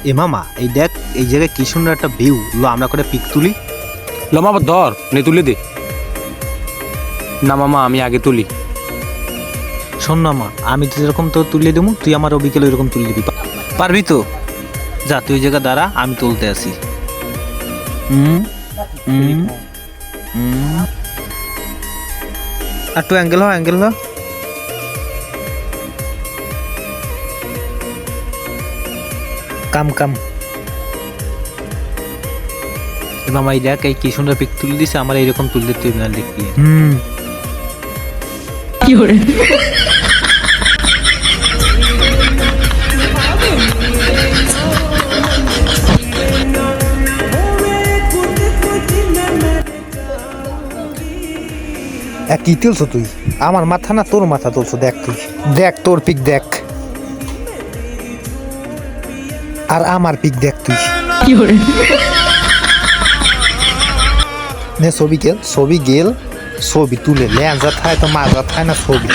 এ মামা এই দেখ এই জায়গায় কি সুন্দর একটা ভিউ, লো আমরা করে পিক তুলি। ল মামা ধর নে তুলে দে। না মামা আমি আগে তুলি। শোন না মা, আমি তো যেরকম তো তুলে দেবো, তুই আমার বিকেলে ওইরকম তুলে দিবি, পারবি তো? যা তুই ওই জায়গা দাঁড়া, আমি তুলতে আসি। একটু অ্যাঙ্গেল হ, অ্যাঙ্গেল হ। কাম কাম। মামা এই দেখ এই কি সুন্দর পিক তুলে দিছে, আমার এইরকম তুলতে তুই না দেখবি। কি তুলছো তুই? আমার মাথা না তোর মাথা তুলছো? দেখ তুই, দেখ তোর পিক দেখ, আর আমার পিক দেখ তুই। নে ছবি গেল, ছবি গেল, ছবি তুলে লেঞ্জা থায় তো মাজা থায় না ছবি।